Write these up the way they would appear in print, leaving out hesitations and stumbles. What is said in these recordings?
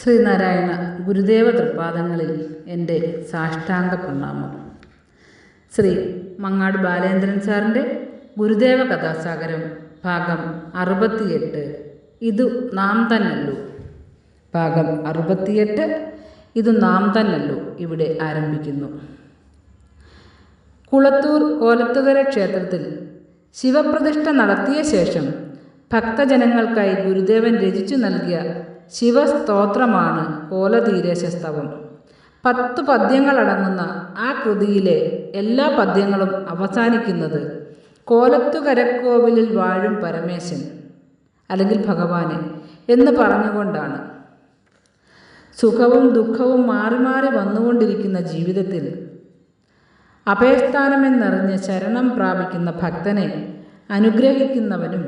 ശ്രീനാരായണ ഗുരുദേവ തൃപ്പാദങ്ങളിൽ എൻ്റെ സാഷ്ടാംഗ പ്രണാമം. ശ്രീ മങ്ങാട് ബാലേന്ദ്രൻ സാറിൻ്റെ ഗുരുദേവ കഥാസാഗരം ഭാഗം 68 ഇതു നാം തന്നല്ലോ. ഭാഗം 68 ഇതു നാം തന്നല്ലോ ഇവിടെ ആരംഭിക്കുന്നു. കുളത്തൂർ കോലത്തുകര ക്ഷേത്രത്തിൽ ശിവപ്രതിഷ്ഠ നടത്തിയ ശേഷം ഭക്തജനങ്ങൾക്കായി ഗുരുദേവൻ രചിച്ചു നൽകിയ ശിവസ്തോത്രമാണ് കോലതീരേശസ്തവം. 10 പദ്യങ്ങളടങ്ങുന്ന ആ കൃതിയിലെ എല്ലാ പദ്യങ്ങളും അവസാനിക്കുന്നത് കോലത്തുകരക്കോവിലിൽ വാഴും പരമേശൻ അല്ലെങ്കിൽ ഭഗവാനെ എന്ന് പറഞ്ഞുകൊണ്ടാണ്. സുഖവും ദുഃഖവും മാറി മാറി വന്നുകൊണ്ടിരിക്കുന്ന ജീവിതത്തിൽ അഭയസ്ഥാനമെന്നറിഞ്ഞ് ശരണം പ്രാപിക്കുന്ന ഭക്തനെ അനുഗ്രഹിക്കുന്നവനും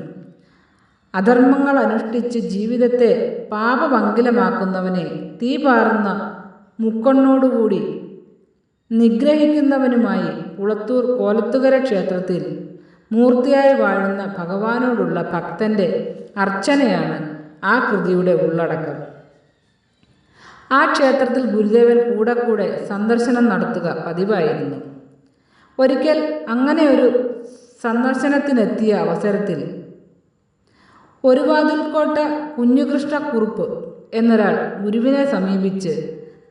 അധർമ്മങ്ങൾ അനുഷ്ഠിച്ച് ജീവിതത്തെ പാപമംഗലമാക്കുന്നവനെ തീ പാറുന്ന മുക്കണ്ണോടുകൂടി നിഗ്രഹിക്കുന്നവനുമായി കുളത്തൂർ കോലത്തുകര ക്ഷേത്രത്തിൽ മൂർത്തിയായി വാഴുന്ന ഭഗവാനോടുള്ള ഭക്തൻ്റെ അർച്ചനയാണ് ആ കൃതിയുടെ ഉള്ളടക്കം. ആ ക്ഷേത്രത്തിൽ ഗുരുദേവൻ കൂടെ കൂടെ സന്ദർശനം നടത്തുക പതിവായിരുന്നു. ഒരിക്കൽ അങ്ങനെ ഒരു സന്ദർശനത്തിനെത്തിയ അവസരത്തിൽ ഒരുവാതിൽക്കോട്ട കുഞ്ഞുകൃഷ്ണക്കുറുപ്പ് എന്നൊരാൾ ഗുരുവിനെ സമീപിച്ച്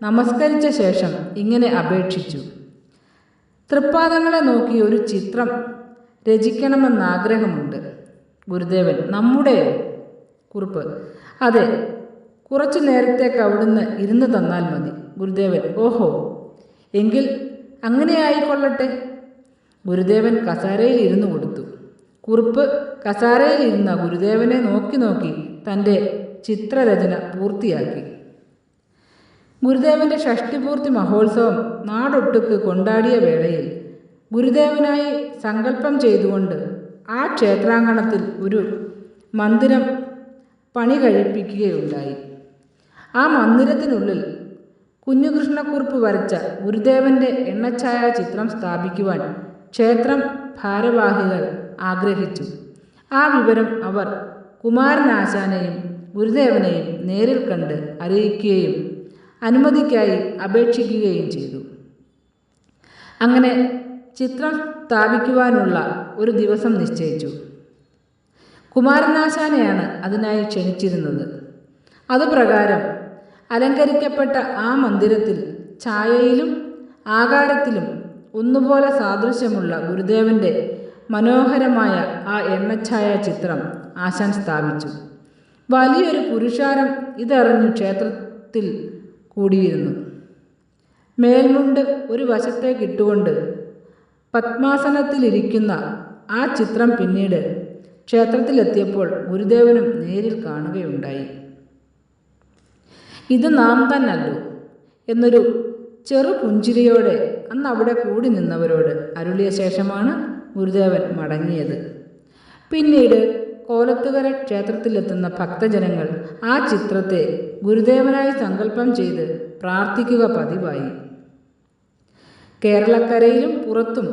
നമസ്കരിച്ച ശേഷം ഇങ്ങനെ അപേക്ഷിച്ചു: തൃപ്പാദങ്ങളെ നോക്കി ഒരു ചിത്രം രചിക്കണമെന്നാഗ്രഹമുണ്ട്. ഗുരുദേവൻ: നമ്മുടെയോ? കുറുപ്പ്: അതെ, കുറച്ചു നേരത്തേക്ക് അവിടുന്ന് ഇരുന്ന് തന്നാൽ മതി. ഗുരുദേവൻ: ഓഹോ, എങ്കിൽ അങ്ങനെ ആയിക്കൊള്ളട്ടെ. ഗുരുദേവൻ കസാരയിൽ ഇരുന്നു കൊടുത്തു. കുറുപ്പ് കസാരയിലിരുന്ന ഗുരുദേവനെ നോക്കി നോക്കി തൻ്റെ ചിത്രരചന പൂർത്തിയാക്കി. ഗുരുദേവൻ്റെ ഷഷ്ടിപൂർത്തി മഹോത്സവം നാടൊട്ടുക്ക് കൊണ്ടാടിയ വേളയിൽ ഗുരുദേവനായി സങ്കല്പം ചെയ്തുകൊണ്ട് ആ ക്ഷേത്രാങ്കണത്തിൽ ഒരു മന്ദിരം പണി കഴിപ്പിക്കുകയുണ്ടായി. ആ മന്ദിരത്തിനുള്ളിൽ കുഞ്ഞുകൃഷ്ണക്കുറുപ്പ് വരച്ച ഗുരുദേവൻ്റെ എണ്ണച്ഛായ ചിത്രം സ്ഥാപിക്കുവാൻ ക്ഷേത്രം ഭാരവാഹികൾ ആഗ്രഹിച്ചു. ആ വിവരം അവർ കുമാരനാശാനെയും ഗുരുദേവനെയും നേരിൽ കണ്ട് അറിയിക്കുകയും അനുമതിക്കായി അപേക്ഷിക്കുകയും ചെയ്തു. അങ്ങനെ ചിത്രം സ്ഥാപിക്കുവാനുള്ള ഒരു ദിവസം നിശ്ചയിച്ചു. കുമാരനാശാനെയാണ് അതിനായി ക്ഷണിച്ചിരുന്നത്. അതുപ്രകാരം അലങ്കരിക്കപ്പെട്ട ആ മന്ദിരത്തിൽ ഛായയിലും ആകാരത്തിലും ഒന്നുപോലെ സാദൃശ്യമുള്ള ഗുരുദേവൻ്റെ മനോഹരമായ ആ എണ്ണച്ഛായ ചിത്രം ആശാൻ സ്ഥാപിച്ചു. വലിയൊരു പുരുഷാരം ഇതറിഞ്ഞു ക്ഷേത്രത്തിൽ കൂടിയിരുന്നു. മേൽമുണ്ട് ഒരു വശത്തേക്കിട്ടുകൊണ്ട് പത്മാസനത്തിലിരിക്കുന്ന ആ ചിത്രം പിന്നീട് ക്ഷേത്രത്തിലെത്തിയപ്പോൾ ഗുരുദേവനും നേരിൽ കാണുകയുണ്ടായി. ഇത് നാം തന്നല്ലോ എന്നൊരു ചെറു പുഞ്ചിരിയോടെ അന്ന് അവിടെ കൂടി നിന്നവരോട് അരുളിയ ശേഷമാണ് ഗുരുദേവൻ മടങ്ങിയത്. പിന്നീട് കോലത്തുകര ക്ഷേത്രത്തിലെത്തുന്ന ഭക്തജനങ്ങൾ ആ ചിത്രത്തെ ഗുരുദേവനായി സങ്കല്പം ചെയ്ത് പ്രാർത്ഥിക്കുക പതിവായി. കേരളക്കരയിലും പുറത്തും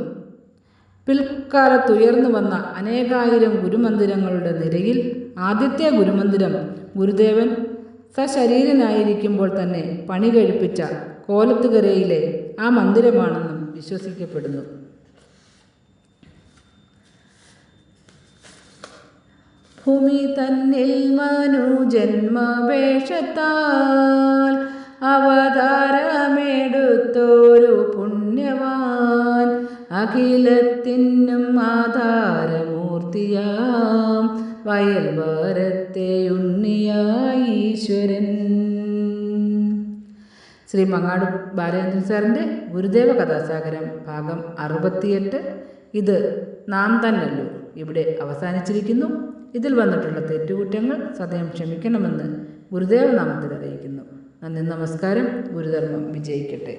പിൽക്കാലത്തുയർന്നു വന്ന അനേകായിരം ഗുരുമന്ദിരങ്ങളുടെ നിരയിൽ ആദ്യത്തെ ഗുരുമന്ദിരം ഗുരുദേവൻ സശരീരനായിരിക്കുമ്പോൾ തന്നെ പണി കഴിപ്പിച്ച കോലത്തുകരയിലെ ആ മന്ദിരമാണെന്നും വിശ്വസിക്കപ്പെടുന്നു. ഭൂമി തന്നിൽ മനുജന്മവേഷത്താൽ അവതാരമെടുത്തോരു പുണ്യവാൻ അഖിലത്തിനും ആധാരമൂർത്തിയാം വയൽവാരത്തെ ഉണ്ണിയായ ഈശ്വരൻ. ശ്രീ മങ്ങാട് ബാലേന്ദ്രൻ സാറിൻ്റെ ഗുരുദേവ കഥാസാഗരം ഭാഗം 68 ഇത് നാം തന്നല്ലോ ഇവിടെ അവസാനിച്ചിരിക്കുന്നു. ഇതിൽ വന്നിട്ടുള്ള തെറ്റുകുറ്റങ്ങൾ സദയം ക്ഷമിക്കണമെന്ന് ഗുരുദേവ നാമത്തിൽ അറിയിക്കുന്നു. നന്ദി, നമസ്കാരം. ഗുരുധർമ്മം വിജയിക്കട്ടെ.